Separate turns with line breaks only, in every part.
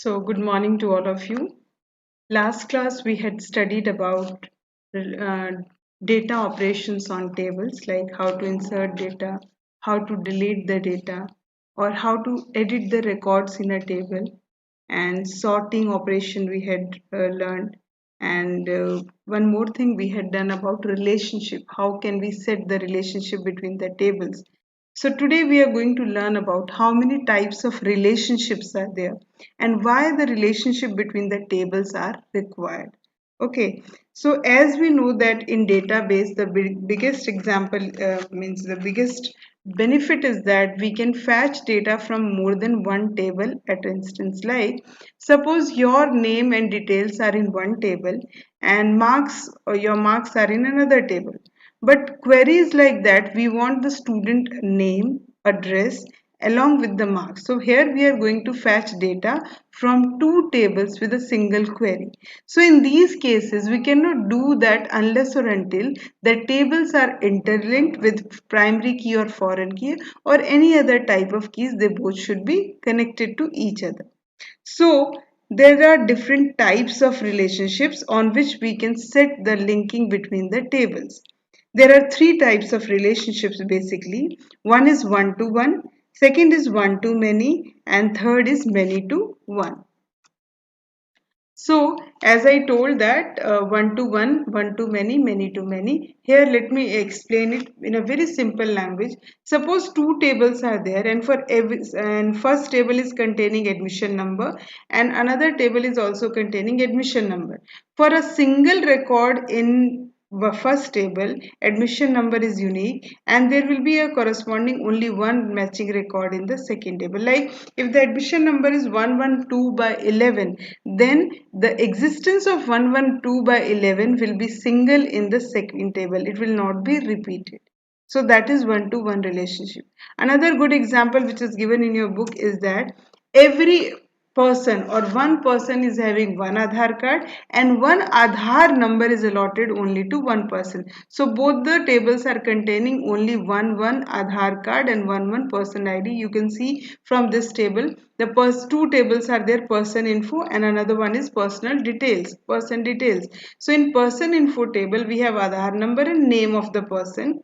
Good morning to all of you. Last class, we had studied about uh, data operations on tables, like how to insert data, how to delete the data, or how to edit the records in a table, and sorting operation we had learned. And one more thing we had done about relationship. How can we set the relationship between the tables? So today we are going to learn about how many types of relationships are there and why the relationship between the tables are required. Okay, so as we know that in database, the biggest example means the biggest benefit is that we can fetch data from more than one table at instance. Like suppose your name and details are in one table and marks or your marks are in another table. But queries like that, we want the student name, address, along with the marks. So here we are going to fetch data from two tables with a single query. So in these cases, we cannot do that unless or until the tables are interlinked with primary key or foreign key or any other type of keys. They both should be connected to each other. So there are different types of relationships on which we can set the linking between the tables. There are three types of relationships basically. One is one to one, second is one to many, and third is many to one. So, as I told that one to one, one to many to many. Here, let me explain it in a very simple language. Suppose two tables are there, and for every and first table is containing admission number, and another table is also containing admission number. For a single record in the first table, admission number is unique, and there will be a corresponding only one matching record in the second table. Like if the admission number is 112 by 11, then the existence of 112 by 11 will be single in the second table. It will not be repeated. So that is one to one relationship. Another good example which is given in your book is that every person or one person is having one Aadhaar card and one Aadhaar number is allotted only to one person. So both the tables are containing only one Aadhaar card and one person ID. You can see from this table the two tables are there, person info and another one is personal details, person details. So in person info table we have Aadhaar number and name of the person,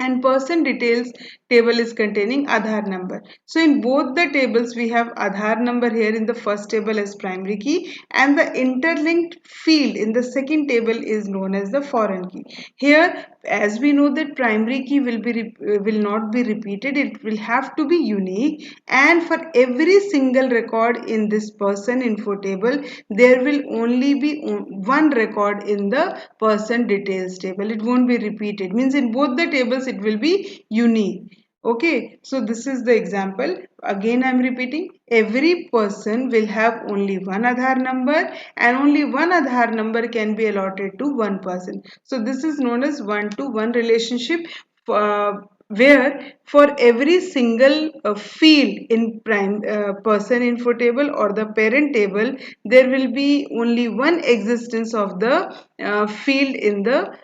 and person details table is containing Aadhaar number. So in both the tables we have Aadhaar number here in the first table as primary key and the interlinked field in the second table is known as the foreign key. Here as we know that primary key will not be repeated, it will have to be unique, and for every single record in this person info table there will only be one record in the person details table. It won't be repeated, means in both the tables it will be unique. Okay, so this is the example. Again I am repeating, every person will have only one Aadhaar number and only one Aadhaar number can be allotted to one person. So this is known as one to one relationship, uh, where for every single field in person info table or the parent table there will be only one existence of the field in the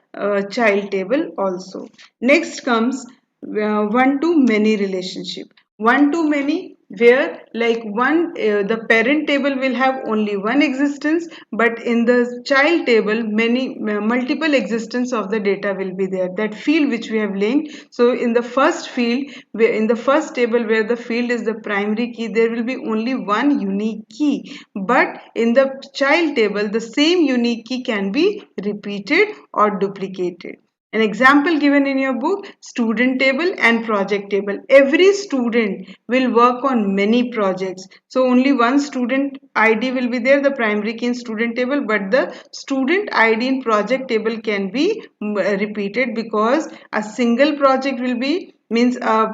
child table also. Next comes one to many relationship. One to many, where like the parent table will have only one existence, but in the child table many multiple existence of the data will be there, that field which we have linked. So in the first field, in the first table where the field is the primary key, there will be only one unique key, but in the child table the same unique key can be repeated or duplicated. An example given in your book, student table and project table. Every student will work on many projects. So only one student ID will be there, the primary key in student table, but the student ID in project table can be repeated because a single project will be, means a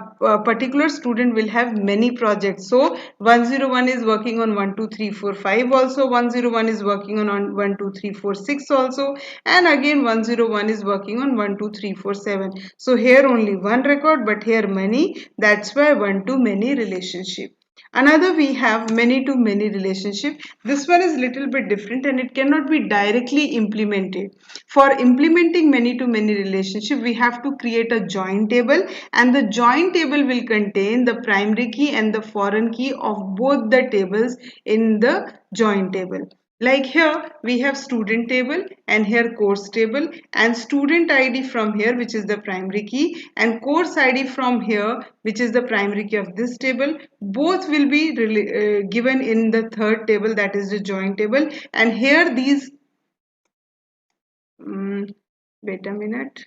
particular student will have many projects. So 101 is working on 1 2 3 4 5 also, 101 is working on 1 2 3 4 6 also, and again 101 is working on 1 2 3 4 7. So here only one record but here many, that's why one to many relationship. Another, we have many to many relationship. This one is little bit different and it cannot be directly implemented. For implementing many to many relationship, we have to create a join table, and the join table will contain the primary key and the foreign key of both the tables in the join table. Like here we have student table and here course table, and student ID from here, which is the primary key, and course ID from here, which is the primary key of this table. Both will be given in the third table, that is the join table. And here these wait a minute.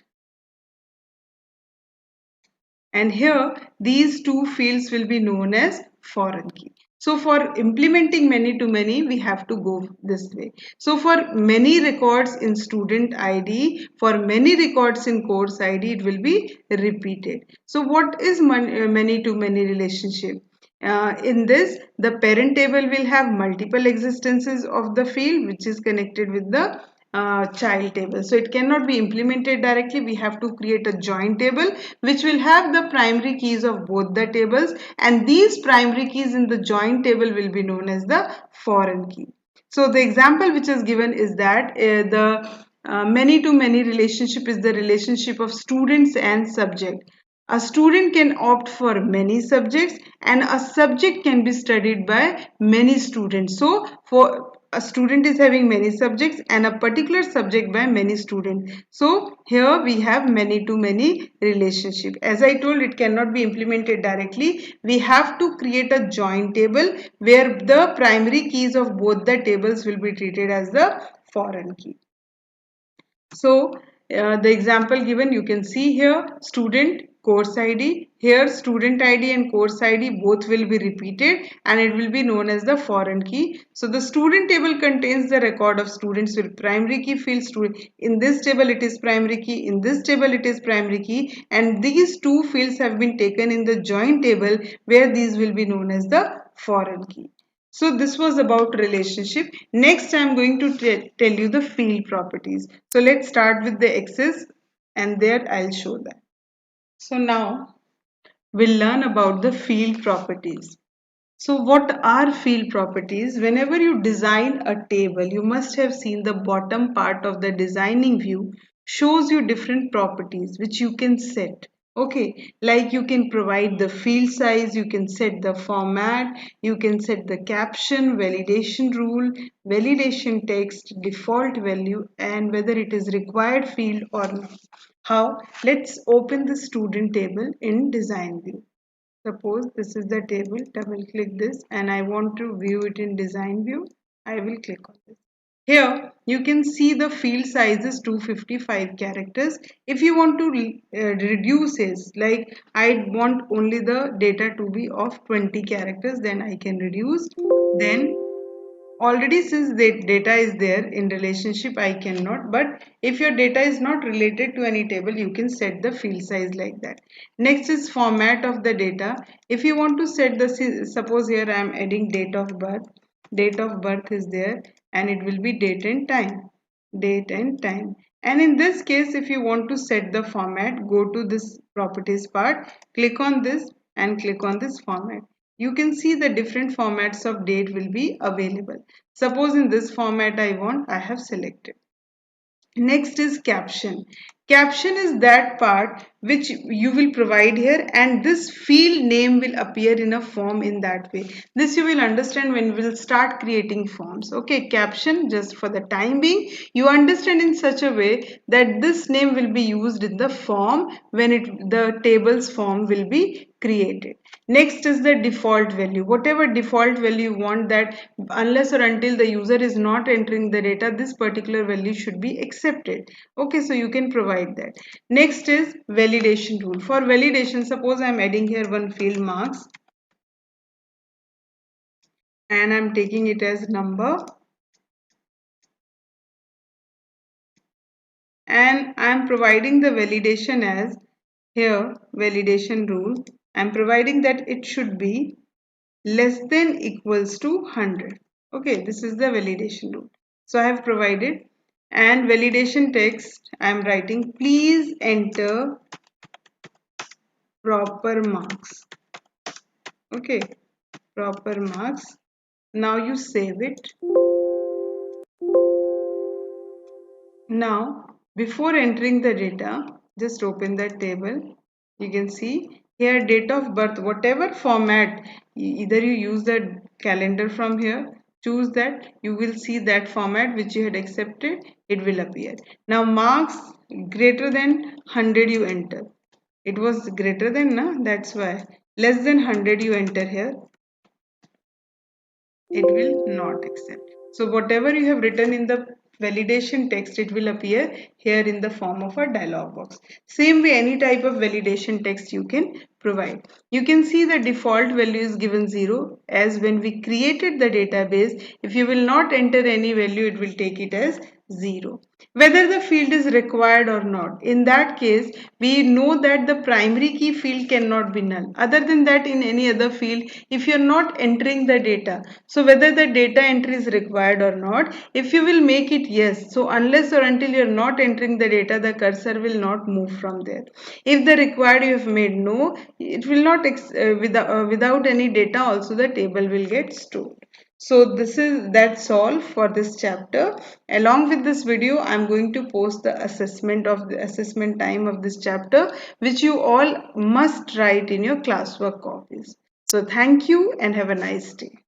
And here these two fields will be known as foreign key. So for implementing many to many, we have to go this way. So for many records in student ID, for many records in course ID, it will be repeated. So what is many to many relationship? In this, the parent table will have multiple existences of the field which is connected with the child table. So it cannot be implemented directly. We have to create a joint table which will have the primary keys of both the tables, and these primary keys in the joint table will be known as the foreign key. So the example which is given is that the many to many relationship is the relationship of students and subject. A student can opt for many subjects and a subject can be studied by many students. So for a student is having many subjects and a particular subject by many students. So here we have many to many relationship. As I told, it cannot be implemented directly. We have to create a joint table where the primary keys of both the tables will be treated as the foreign key. So the example given, you can see here student course ID. Here student ID and course ID both will be repeated and it will be known as the foreign key. So the student table contains the record of students with primary key field student. In this table it is primary key, in this table it is primary key, and these two fields have been taken in the joint table where these will be known as the foreign key. So this was about relationship. Next I am going to tell you the field properties. So let's start with the axis and there I'll show that. So now we'll learn about the field properties. So what are field properties? Whenever you design a table, you must have seen the bottom part of the designing view shows you different properties which you can set. Okay, like you can provide the field size, you can set the format, you can set the caption, validation rule, validation text, default value, and whether it is required field or not. How? Let's open the student table in design view. Suppose this is the table, double click this and I want to view it in design view. I will click on this. Here you can see the field size is 255 characters. If you want to reduce it, like I want only the data to be of 20 characters, then I can reduce. Then already since the data is there in relationship, I cannot, but if your data is not related to any table, you can set the field size like that. Next is format of the data. If you want to set the, suppose here I am adding date of birth. Date of birth is there and it will be date and time, date and time. And in this case, if you want to set the format, go to this properties part, click on this and click on this format. You can see the different formats of date will be available. Suppose in this format I have selected. Next is caption. Caption is that part which you will provide here, and this field name will appear in a form in that way. This you will understand when we will start creating forms. Okay, caption, just for the time being, you understand in such a way that this name will be used in the form when the table's form will be created. Next is the default value. Whatever default value you want, that unless or until the user is not entering the data, this particular value should be accepted. Okay, so you can provide that. Next is validation rule. For validation, suppose I am adding here one field marks and I'm taking it as number, and I'm providing the validation as here validation rule. I'm providing that it should be less than equals to 100. Okay, this is the validation rule. So I have provided, and validation text I am writing, please enter proper marks. Okay, proper marks. Now you save it. Now, before entering the data, just open that table. You can see here date of birth, whatever format, either you use the calendar from here, choose that, you will see that format which you had accepted, it will appear. Now marks greater than 100 you enter. It was greater than, na? That's why. Less than 100 you enter here, it will not accept. So whatever you have written in the validation text, it will appear here in the form of a dialog box. Same way, any type of validation text you can provide. You can see the default value is given 0, as when we created the database, if you will not enter any value, it will take it as 0. Whether the field is required or not, in that case we know that the primary key field cannot be null. Other than that, in any other field, if you are not entering the data, so whether the data entry is required or not, if you will make it yes, so unless or until you are not entering the data, the cursor will not move from there. If the required you have made no, it will not without any data also the table will get stored. So that's all for this chapter. Along with this video, I'm going to post the assessment time of this chapter, which you all must write in your classwork copies. So thank you and have a nice day.